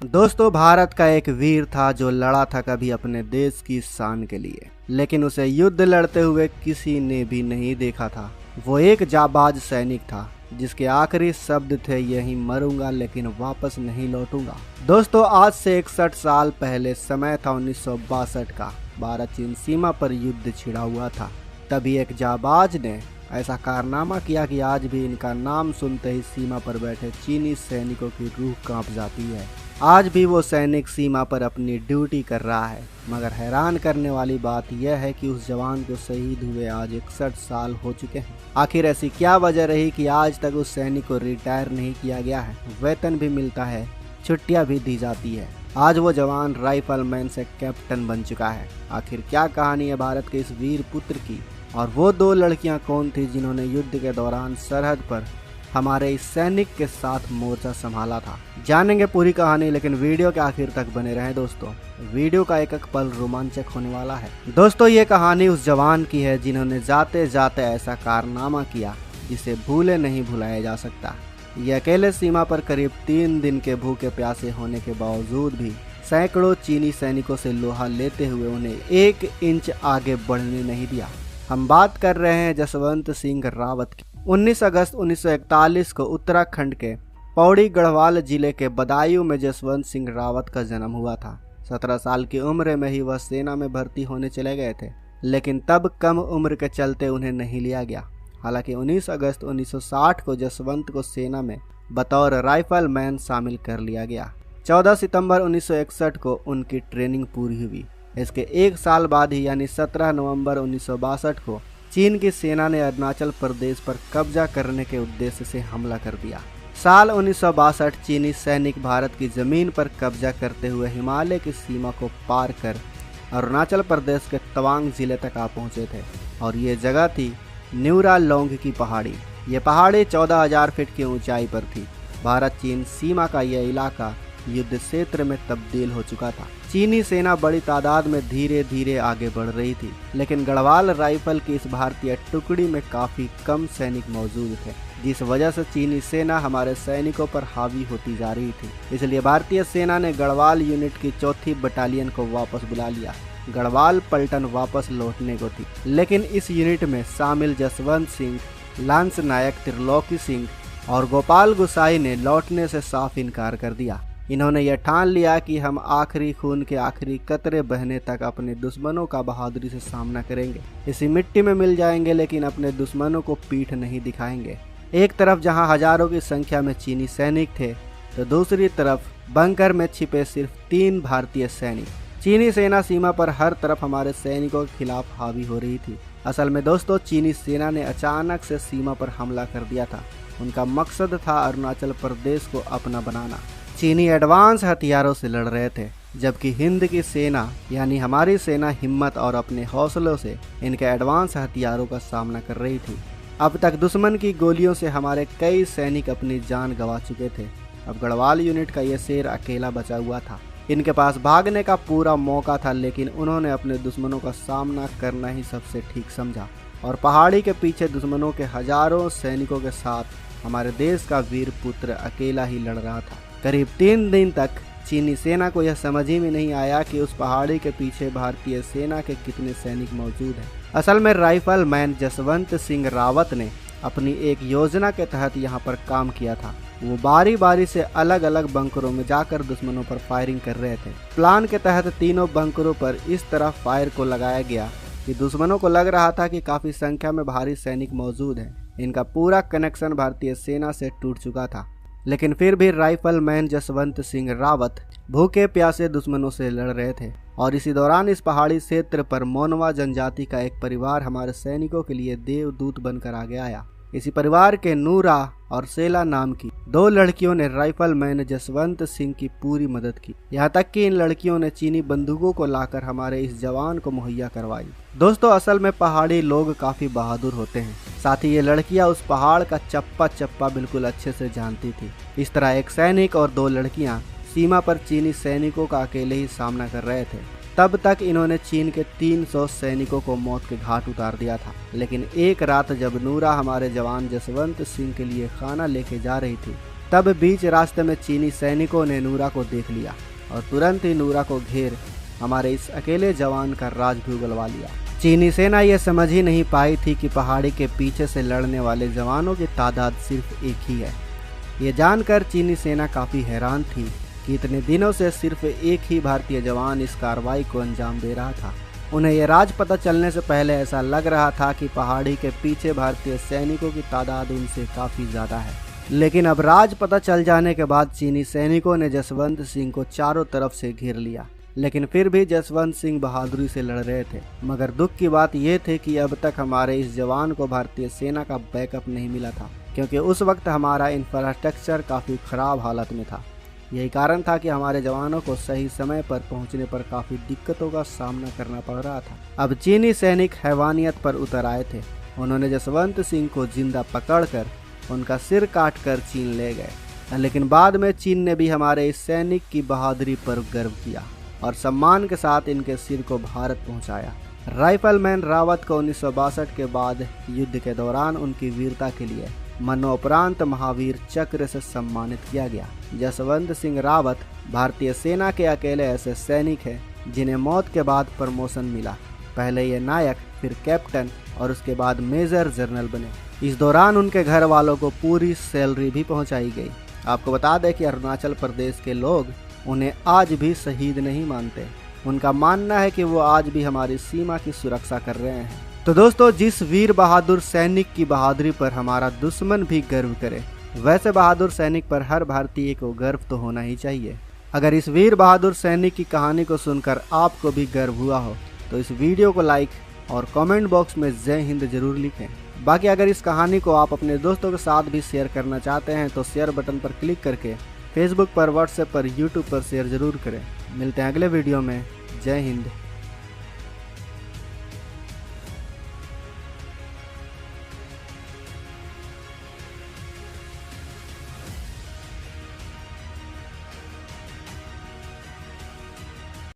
दोस्तों, भारत का एक वीर था जो लड़ा था कभी अपने देश की शान के लिए, लेकिन उसे युद्ध लड़ते हुए किसी ने भी नहीं देखा था। वो एक जाबाज सैनिक था जिसके आखिरी शब्द थे, यही मरूंगा लेकिन वापस नहीं लौटूंगा। दोस्तों, आज से 61 साल पहले समय था 1962 का। भारत चीन सीमा पर युद्ध छिड़ा हुआ था। तभी एक जाबाज ने ऐसा कारनामा किया कि आज भी इनका नाम सुनते ही सीमा पर बैठे चीनी सैनिकों की रूह कांप जाती है। आज भी वो सैनिक सीमा पर अपनी ड्यूटी कर रहा है, मगर हैरान करने वाली बात यह है कि उस जवान को शहीद हुए आज 61 साल हो चुके हैं। आखिर ऐसी क्या वजह रही कि आज तक उस सैनिक को रिटायर नहीं किया गया है? वेतन भी मिलता है, छुट्टियां भी दी जाती है। आज वो जवान राइफलमैन से कैप्टन बन चुका है। आखिर क्या कहानी है भारत के इस वीर पुत्र की, और वो दो लड़कियां कौन थी जिन्होंने युद्ध के दौरान सरहद पर हमारे इस सैनिक के साथ मोर्चा संभाला था? जानेंगे पूरी कहानी, लेकिन वीडियो के आखिर तक बने रहें दोस्तों। वीडियो का एक एक पल रोमांचक होने वाला है। दोस्तों, ये कहानी उस जवान की है जिन्होंने जाते जाते ऐसा कारनामा किया जिसे भूले नहीं भुलाया जा सकता। ये अकेले सीमा पर करीब 3 दिन के भूखे प्यासे होने के बावजूद भी सैकड़ों चीनी सैनिकों से लोहा लेते हुए उन्हें 1 इंच आगे बढ़ने नहीं दिया। हम बात कर रहे हैं जसवंत सिंह रावत की। 19 अगस्त 1941 को उत्तराखंड के पौड़ी गढ़वाल जिले के बदायूं में जसवंत सिंह रावत का जन्म हुआ था। 17 साल की उम्र में ही वह सेना में भर्ती होने चले गए थे, लेकिन तब कम उम्र के चलते उन्हें नहीं लिया गया। हालांकि 19 अगस्त 1960 को जसवंत को सेना में बतौर राइफलमैन शामिल कर लिया गया। 14 सितंबर 1961 को उनकी ट्रेनिंग पूरी हुई। इसके 1 साल बाद ही यानी 17 नवंबर 1962 को चीन की सेना ने अरुणाचल प्रदेश पर कब्जा करने के उद्देश्य से हमला कर दिया। साल 1962 चीनी सैनिक भारत की जमीन पर कब्जा करते हुए हिमालय की सीमा को पार कर अरुणाचल प्रदेश के तवांग जिले तक आ पहुंचे थे, और ये जगह थी न्यूरा लोंग की पहाड़ी। ये पहाड़ी 14,000 फीट की ऊंचाई पर थी। भारत चीन सीमा का यह इलाका युद्ध क्षेत्र में तब्दील हो चुका था। चीनी सेना बड़ी तादाद में धीरे धीरे आगे बढ़ रही थी, लेकिन गढ़वाल राइफल की इस भारतीय टुकड़ी में काफी कम सैनिक मौजूद थे, जिस वजह से चीनी सेना हमारे सैनिकों पर हावी होती जा रही थी। इसलिए भारतीय सेना ने गढ़वाल यूनिट की 4थी बटालियन को वापस बुला लिया। गढ़वाल पलटन वापस लौटने को थी, लेकिन इस यूनिट में शामिल जसवंत सिंह, लांस नायक त्रिलोकी सिंह और गोपाल गुसाई ने लौटने से साफ इनकार कर दिया। इन्होंने यह ठान लिया कि हम आखिरी खून के आखिरी कतरे बहने तक अपने दुश्मनों का बहादुरी से सामना करेंगे। इसी मिट्टी में मिल जाएंगे, लेकिन अपने दुश्मनों को पीठ नहीं दिखाएंगे। एक तरफ जहां हजारों की संख्या में चीनी सैनिक थे, तो दूसरी तरफ बंकर में छिपे सिर्फ 3 भारतीय सैनिक। चीनी सेना सीमा पर हर तरफ हमारे सैनिकों के खिलाफ हावी हो रही थी। असल में दोस्तों, चीनी सेना ने अचानक से सीमा पर हमला कर दिया था। उनका मकसद था अरुणाचल प्रदेश को अपना बनाना। चीनी एडवांस हथियारों से लड़ रहे थे, जबकि हिंद की सेना यानी हमारी सेना हिम्मत और अपने हौसलों से इनके एडवांस हथियारों का सामना कर रही थी। अब तक दुश्मन की गोलियों से हमारे कई सैनिक अपनी जान गंवा चुके थे। अब गढ़वाल यूनिट का ये शेर अकेला बचा हुआ था। इनके पास भागने का पूरा मौका था, लेकिन उन्होंने अपने दुश्मनों का सामना करना ही सबसे ठीक समझा, और पहाड़ी के पीछे दुश्मनों के हजारों सैनिकों के साथ हमारे देश का वीर पुत्र अकेला ही लड़ रहा था। करीब 3 दिन तक चीनी सेना को यह समझ ही में नहीं आया कि उस पहाड़ी के पीछे भारतीय सेना के कितने सैनिक मौजूद हैं। असल में राइफलमैन जसवंत सिंह रावत ने अपनी एक योजना के तहत यहाँ पर काम किया था। वो बारी बारी से अलग अलग बंकरों में जाकर दुश्मनों पर फायरिंग कर रहे थे। प्लान के तहत तीनों बंकरों पर इस तरह फायर को लगाया गया कि दुश्मनों को लग रहा था कि काफी संख्या में भारी सैनिक मौजूद हैं। इनका पूरा कनेक्शन भारतीय सेना से टूट चुका था, लेकिन फिर भी राइफलमैन जसवंत सिंह रावत भूखे प्यासे दुश्मनों से लड़ रहे थे। और इसी दौरान इस पहाड़ी क्षेत्र पर मोनवा जनजाति का एक परिवार हमारे सैनिकों के लिए देवदूत बनकर आगे आया। इसी परिवार के नूरा और सेला नाम की 2 लड़कियों ने राइफलमैन जसवंत सिंह की पूरी मदद की। यहाँ तक कि इन लड़कियों ने चीनी बंदूकों को लाकर हमारे इस जवान को मुहैया करवाई। दोस्तों, असल में पहाड़ी लोग काफी बहादुर होते हैं। साथ ही ये लड़कियां उस पहाड़ का चप्पा चप्पा बिल्कुल अच्छे से जानती थी। इस तरह एक सैनिक और 2 लड़कियां सीमा पर चीनी सैनिकों का अकेले ही सामना कर रहे थे। तब तक इन्होंने चीन के 300 सैनिकों को मौत के घाट उतार दिया था। लेकिन एक रात जब नूरा हमारे जवान जसवंत सिंह के लिए खाना लेके जा रही थी, तब बीच रास्ते में चीनी सैनिकों ने नूरा को देख लिया और तुरंत ही नूरा को घेर हमारे इस अकेले जवान का राज भी उगलवा लिया। चीनी सेना ये समझ ही नहीं पाई थी कि पहाड़ी के पीछे से लड़ने वाले जवानों की तादाद सिर्फ एक ही है। ये जानकर चीनी सेना काफ़ी हैरान थी कि इतने दिनों से सिर्फ एक ही भारतीय जवान इस कार्रवाई को अंजाम दे रहा था। उन्हें यह राज पता चलने से पहले ऐसा लग रहा था कि पहाड़ी के पीछे भारतीय सैनिकों की तादाद उनसे काफ़ी ज़्यादा है। लेकिन अब राज पता चल जाने के बाद चीनी सैनिकों ने जसवंत सिंह को चारों तरफ से घेर लिया। लेकिन फिर भी जसवंत सिंह बहादुरी से लड़ रहे थे। मगर दुख की बात यह थी कि अब तक हमारे इस जवान को भारतीय सेना का बैकअप नहीं मिला था, क्योंकि उस वक्त हमारा इंफ्रास्ट्रक्चर काफ़ी ख़राब हालत में था। यही कारण था कि हमारे जवानों को सही समय पर पहुंचने पर काफ़ी दिक्कतों का सामना करना पड़ रहा था। अब चीनी सैनिक हैवानियत पर उतर आए थे। उन्होंने जसवंत सिंह को जिंदा पकड़कर उनका सिर काट कर चीन ले गए। लेकिन बाद में चीन ने भी हमारे इस सैनिक की बहादुरी पर गर्व किया और सम्मान के साथ इनके सिर को भारत पहुंचाया। राइफलमैन रावत को 1962 के बाद युद्ध के दौरान उनकी वीरता के लिए मरणोपरांत महावीर चक्र से सम्मानित किया गया। जसवंत सिंह रावत भारतीय सेना के अकेले ऐसे सैनिक हैं जिन्हें मौत के बाद प्रमोशन मिला। पहले ये नायक, फिर कैप्टन और उसके बाद मेजर जनरल बने। इस दौरान उनके घर वालों को पूरी सैलरी भी पहुंचाई गई। आपको बता दें कि अरुणाचल प्रदेश के लोग उन्हें आज भी शहीद नहीं मानते। उनका मानना है कि वो आज भी हमारी सीमा की सुरक्षा कर रहे हैं। तो दोस्तों, जिस वीर बहादुर सैनिक की बहादुरी पर हमारा दुश्मन भी गर्व करे, वैसे बहादुर सैनिक पर हर भारतीय को गर्व तो होना ही चाहिए। अगर इस वीर बहादुर सैनिक की कहानी को सुनकर आपको भी गर्व हुआ हो तो इस वीडियो को लाइक और कमेंट बॉक्स में जय हिंद जरूर लिखें। बाकी अगर इस कहानी को आप अपने दोस्तों के साथ भी शेयर करना चाहते हैं तो शेयर बटन पर क्लिक करके फेसबुक पर, व्हाट्सएप पर, यूट्यूब पर शेयर जरूर करें। मिलते हैं अगले वीडियो में। जय हिंद।